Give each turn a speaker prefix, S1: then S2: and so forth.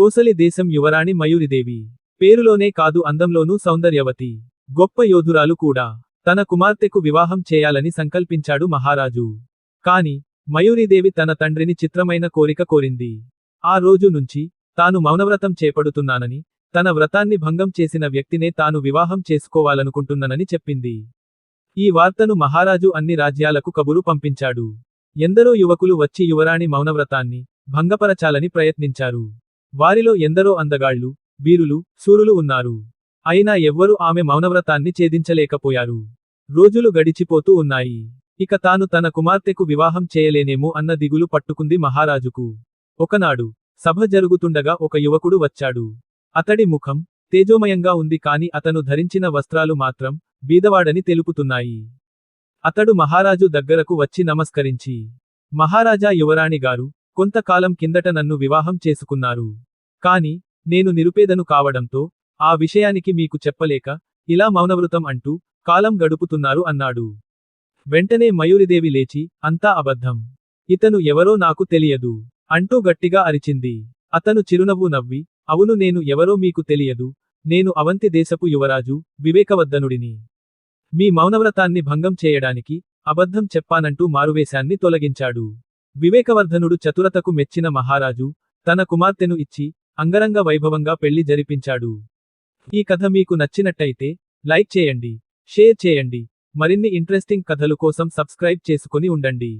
S1: కోసలి దేశం యువరాణి మయూరిదేవి. పేరులోనే కాదు అందంలోనూ సౌందర్యవతి. గొప్ప యోధురాలు కూడా. తన కుమార్తెకు వివాహం చేయాలని సంకల్పించాడు మహారాజు. కాని మయూరిదేవి తన తండ్రిని చిత్రమైన కోరిక కోరింది. ఆ రోజు నుంచి తాను మౌనవ్రతం చేపడుతున్నానని, తన వ్రతాన్ని భంగం చేసిన వ్యక్తినే తాను వివాహం చేసుకోవాలనుకుంటున్నానని చెప్పింది. ఈ వార్తను మహారాజు అన్ని రాజ్యాలకు కబురు పంపించాడు. ఎందరో యువకులు వచ్చి యువరాణి మౌనవ్రతాన్ని భంగపరచాలని ప్రయత్నించారు. వారిలో ఎందరో అందగాళ్లు, వీరులు, శూరులు ఉన్నారు. అయినా ఎవ్వరూ ఆమె మౌనవ్రతాన్ని ఛేదించలేకపోయారు. రోజులు గడిచిపోతూ ఉన్నాయి. ఇక తాను తన కుమార్తెకు వివాహం చేయలేనేమో అన్న దిగులు పట్టుకుంది మహారాజుకు. ఒకనాడు సభ జరుగుతుండగా ఒక యువకుడు వచ్చాడు. అతడి ముఖం తేజోమయంగా ఉంది కాని అతను ధరించిన వస్త్రాలు మాత్రం బీదవాడని తెలుపుతున్నాయి. అతడు మహారాజు దగ్గరకు వచ్చి నమస్కరించి, మహారాజా, యువరాణి గారు కొంతకాలం కిందట నన్ను వివాహం చేసుకున్నారు. కాని నేను నిరుపేదను కావడంతో ఆ విషయానికి మీకు చెప్పలేక ఇలా మౌనవ్రతం అంటూ కాలం గడుపుతున్నారు అన్నాడు. వెంటనే మయూరిదేవి లేచి, అంతా అబద్ధం. ఇతను ఎవరో నాకు తెలియదు అంటూ గట్టిగా అరిచింది. అతను చిరునవ్వు నవ్వి, అవును, నేను ఎవరో మీకు తెలియదు. నేను అవంతి దేశపు యువరాజు వివేకవర్ధనుడిని. మీ మౌనవ్రతాన్ని భంగం చేయడానికి అబద్ధం చెప్పానంటూ మారువేశాన్ని తొలగించాడు. వివేకవర్ధనుడు చతురతకు మెచ్చిన మహారాజు తన కుమార్తెను ఇచ్చి అంగరంగ వైభవంగా పెళ్లి జరిపించాడు. ఈ కథ మీకు నచ్చినట్టయితే లైక్ చేయండి, షేర్ చేయండి. మరిన్ని ఇంట్రెస్టింగ్ కథలు కోసం సబ్స్క్రైబ్ చేసుకొని ఉండండి.